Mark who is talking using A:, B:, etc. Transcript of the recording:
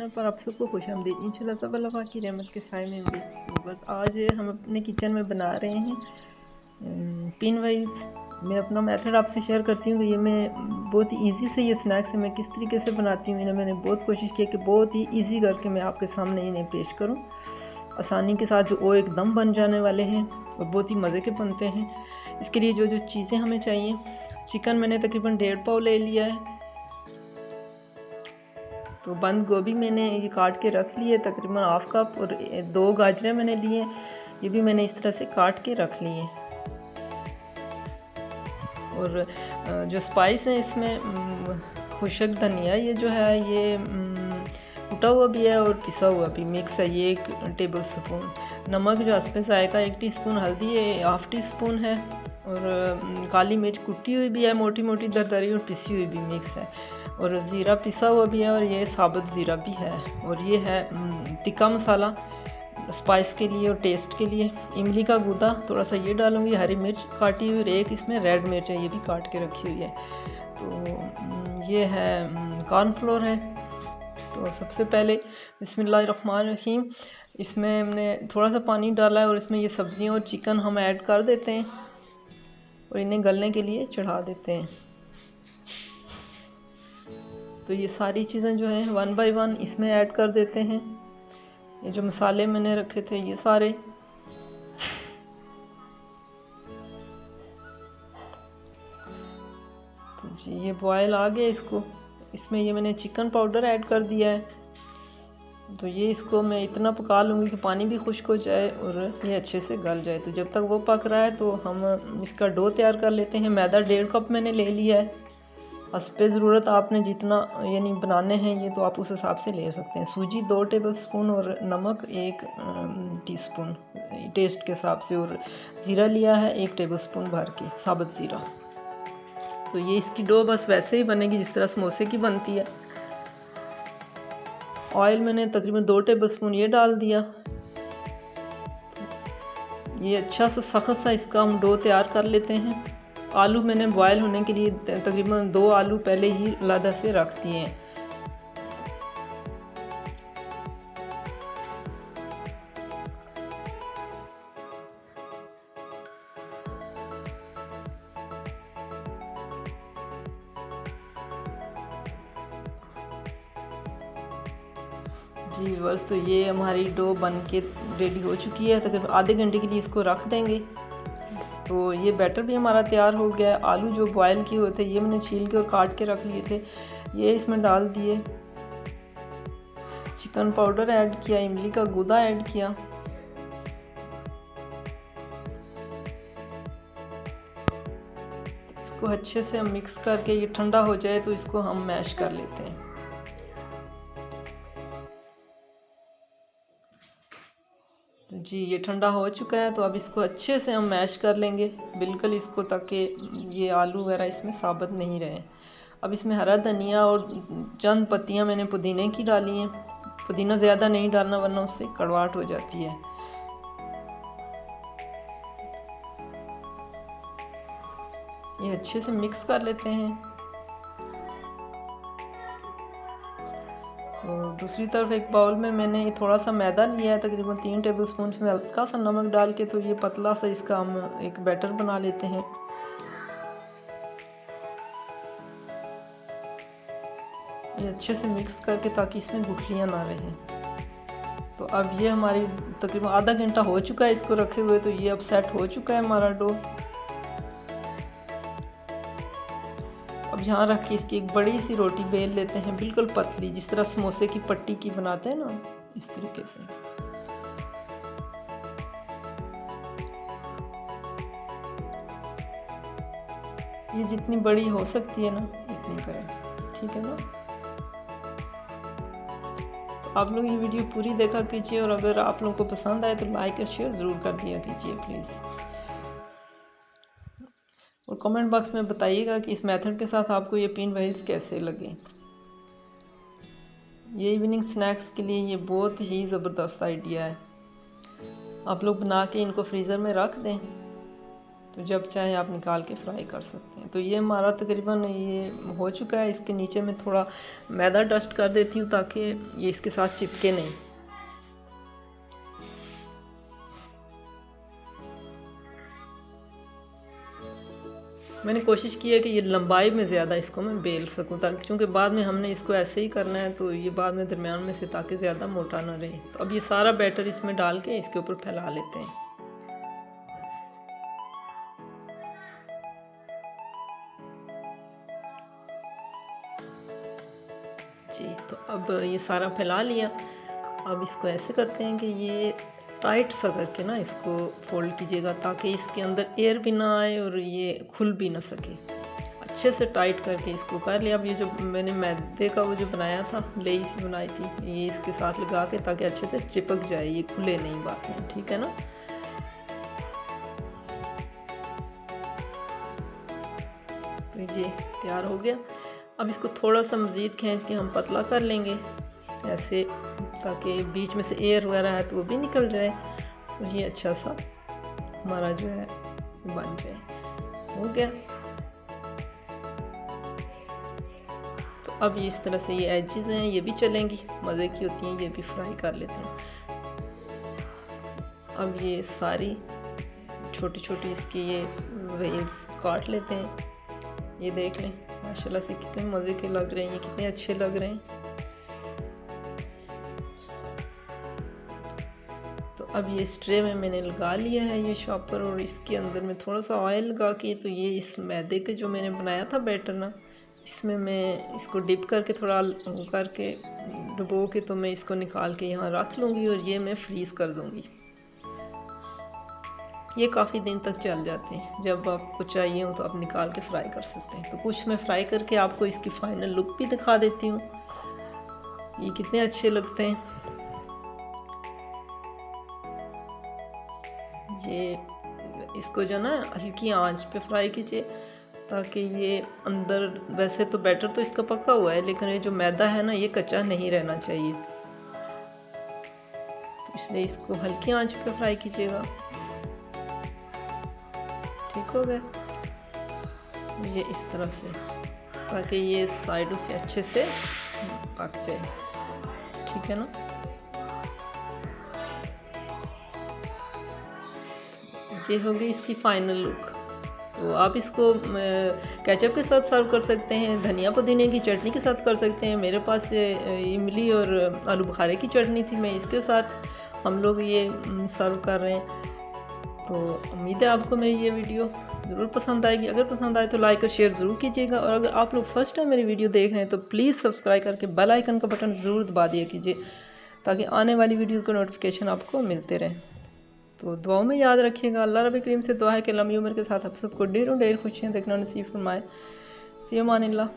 A: Channel पर आप सबको खुशामदीद। इंशाल्लाह सब अल्लाह पाक की रहमत के साए में भी। तो बस आज हम अपने किचन में बना रहे हैं पिन वाइज। मैं अपना मेथड आपसे शेयर करती हूँ कि ये मैं बहुत ही ईजी से ये स्नैक्स है मैं किस तरीके से बनाती हूँ। इन्हें मैंने बहुत कोशिश की कि बहुत ही ईजी करके मैं आपके सामने इन्हें पेश करूँ आसानी के साथ, जो वो एकदम बन जाने वाले हैं और बहुत ही मज़े के बनते हैं। इसके लिए जो जो चीज़ें हमें चाहिए, चिकन मैंने तकरीबन 1.5 पाव ले लिया है। तो बंद गोभी मैंने ये काट के रख ली है तकरीबन ½ कप, और 2 गाजरें मैंने लिए, ये भी मैंने इस तरह से काट के रख लिए। और जो स्पाइस है इसमें खुशक धनिया ये जो है ये कुटा हुआ भी है और पिसा हुआ भी मिक्स है, ये 1 टेबल स्पून। नमक जो हस्बे जायका 1 टीस्पून, हल्दी है ½ टीस्पून है, और काली मिर्च कुटी हुई भी है मोटी मोटी दरदरी, और पिसी हुई भी मिक्स है, और ज़ीरा पिसा हुआ भी है, और ये साबुत ज़ीरा भी है, और ये है तिक्का मसाला स्पाइस के लिए और टेस्ट के लिए। इमली का गूदा थोड़ा सा ये डालूँगी, हरी मिर्च काटी हुई, और एक इसमें रेड मिर्च है ये भी काट के रखी हुई है। तो ये है कॉर्नफ्लोर है। तो सबसे पहले बिस्मिल्लाहिर्रहमानिर्रहीम, इसमें हमने थोड़ा सा पानी डाला है, और इसमें ये सब्ज़ियाँ और चिकन हम ऐड कर देते हैं और इन्हें गलने के लिए चढ़ा देते हैं। तो ये सारी चीज़ें जो हैं 1 बाय 1 इसमें ऐड कर देते हैं। ये जो मसाले मैंने रखे थे ये सारे, तो जी ये बॉयल आ गया इसको। इसमें ये मैंने चिकन पाउडर ऐड कर दिया है। तो ये इसको मैं इतना पका लूँगी कि पानी भी खुश्क हो जाए और ये अच्छे से गल जाए। तो जब तक वो पक रहा है तो हम इसका डो तैयार कर लेते हैं। मैदा 1.5 कप मैंने ले लिया है। हस्बे ज़रूरत आपने जितना यानी बनाने हैं ये तो आप उस हिसाब से ले सकते हैं। सूजी 2 टेबल स्पून, और नमक 1 टीस्पून टेस्ट के हिसाब से, और ज़ीरा लिया है 1 टेबल स्पून भर के साबुत ज़ीरा। तो ये इसकी डो बस वैसे ही बनेगी जिस तरह समोसे की बनती है। ऑयल मैंने तकरीबन 2 टेबल स्पून ये डाल दिया। ये अच्छा सा सख्त सा इसका हम डो तैयार कर लेते हैं। आलू मैंने बॉयल होने के लिए तकरीबन 2 आलू पहले ही अलग से रख दिए हैं। जी बस, तो ये हमारी डो बन के रेडी हो चुकी है। तकरीबन आधे घंटे के लिए इसको रख देंगे। तो ये बैटर भी हमारा तैयार हो गया है। आलू जो बॉयल किए हुए थे ये मैंने छील के और काट के रख लिए थे, ये इसमें डाल दिए। चिकन पाउडर ऐड किया, इमली का गूदा ऐड किया, तो इसको अच्छे से हम मिक्स करके ये ठंडा हो जाए तो इसको हम मैश कर लेते हैं। तो जी ये ठंडा हो चुका है, तो अब इसको अच्छे से हम मैश कर लेंगे बिल्कुल इसको, ताकि ये आलू वगैरह इसमें साबुत नहीं रहे। अब इसमें हरा धनिया और चंद पत्तियां मैंने पुदीने की डाली हैं। पुदीना ज़्यादा नहीं डालना वरना उससे कड़वाहट हो जाती है। ये अच्छे से मिक्स कर लेते हैं। तो दूसरी तरफ एक बाउल में मैंने थोड़ा सा मैदा लिया है तकरीबन 3 टेबल स्पून, इसमें हल्का सा नमक डाल के तो ये पतला सा इसका हम एक बैटर बना लेते हैं। ये अच्छे से मिक्स करके ताकि इसमें गुठलियाँ ना रहें। तो अब ये हमारी तकरीबन आधा घंटा हो चुका है इसको रखे हुए, तो ये अब सेट हो चुका है हमारा डो। अब यहाँ रख के इसकी एक बड़ी सी रोटी बेल लेते हैं, बिल्कुल पतली, जिस तरह समोसे की पट्टी की बनाते हैं ना, इस तरीके से। ये जितनी बड़ी हो सकती है ना इतनी करें, ठीक है ना। तो आप लोग ये वीडियो पूरी देखा कीजिए, और अगर आप लोगों को पसंद आए तो लाइक और शेयर ज़रूर कर दिया कीजिए प्लीज़। और कमेंट बॉक्स में बताइएगा कि इस मेथड के साथ आपको ये पिन वाइज कैसे लगे। ये इवनिंग स्नैक्स के लिए ये बहुत ही ज़बरदस्त आइडिया है। आप लोग बना के इनको फ्रीज़र में रख दें तो जब चाहे आप निकाल के फ्राई कर सकते हैं। तो ये हमारा तकरीबन ये हो चुका है। इसके नीचे मैं थोड़ा मैदा डस्ट कर देती हूँ ताकि ये इसके साथ चिपके नहीं। मैंने कोशिश की है कि ये लंबाई में ज़्यादा इसको मैं बेल सकूं, ताकि क्योंकि बाद में हमने इसको ऐसे ही करना है, तो ये बाद में दरमियान में से ताकि ज़्यादा मोटा ना रहे। तो अब ये सारा बैटर इसमें डाल के इसके ऊपर फैला लेते हैं। जी, तो अब ये सारा फैला लिया। अब इसको ऐसे करते हैं कि ये टाइट सा करके ना इसको फोल्ड कीजिएगा ताकि इसके अंदर एयर भी ना आए और ये खुल भी ना सके। अच्छे से टाइट करके इसको कर लिया। अब ये जो मैंने मैदे का वो जो बनाया था, लेई सी बनाई थी, ये इसके साथ लगा के ताकि अच्छे से चिपक जाए, ये खुले नहीं बाद में, ठीक है ना। तो ये तैयार हो गया। अब इसको थोड़ा सा मज़ीद खींच के हम पतला कर लेंगे ऐसे, ताकि बीच में से एयर वगैरह है तो वो भी निकल जाए और ये अच्छा सा हमारा जो है बन जाए। हो गया। तो अब ये इस तरह से ये एजेस हैं, ये भी चलेंगी, मज़े की होती हैं, ये भी फ्राई कर लेते हैं। अब ये सारी छोटी छोटी इसकी ये वेल्स काट लेते हैं। ये देख लें माशाल्लाह से कितने मज़े के लग रहे हैं, ये कितने अच्छे लग रहे हैं। तो अब ये इस ट्रे में मैंने लगा लिया है ये शॉपर, और इसके अंदर में थोड़ा सा ऑयल लगा के, तो ये इस मैदे के जो मैंने बनाया था बैटर ना, इसमें मैं इसको डिप करके थोड़ा करके डुबो के, तो मैं इसको निकाल के यहाँ रख लूँगी और ये मैं फ्रीज़ कर दूँगी। ये काफ़ी दिन तक चल जाते हैं, जब आपको चाहिए हो तो आप निकाल के फ्राई कर सकते हैं। तो कुछ मैं फ्राई करके आपको इसकी फ़ाइनल लुक भी दिखा देती हूँ, ये कितने अच्छे लगते हैं। ये इसको जो ना हल्की आंच पे फ्राई कीजिए ताकि ये अंदर, वैसे तो बैटर तो इसका पका हुआ है, लेकिन ये जो मैदा है ना ये कच्चा नहीं रहना चाहिए, तो इसलिए इसको हल्की आंच पे फ्राई कीजिएगा। ठीक हो गया ये इस तरह से, ताकि ये साइडों से अच्छे से पक जाए, ठीक है ना। ये होगी इसकी फाइनल लुक। तो आप इसको केचप के साथ सर्व कर सकते हैं, धनिया पुदीने की चटनी के साथ कर सकते हैं। मेरे पास इमली और आलू बुखारे की चटनी थी, मैं इसके साथ हम लोग ये सर्व कर रहे हैं। तो उम्मीद है आपको मेरी ये वीडियो ज़रूर पसंद आएगी। अगर पसंद आए तो लाइक और शेयर ज़रूर कीजिएगा, और अगर आप लोग फर्स्ट टाइम मेरी वीडियो देख रहे हैं तो प्लीज़ सब्सक्राइब करके बेल आइकन का बटन ज़रूर दबा दिया कीजिए, ताकि आने वाली वीडियोज़ का नोटिफिकेशन आपको मिलते रहें। तो दुआओं में याद रखिएगा। अल्लाह रब्बुल करीम से दुआ है कि लंबी उम्र के साथ आप सबको ढेरों ढेर खुशियाँ देखना नसीब फरमाए। फ़ी अमानिल्लाह।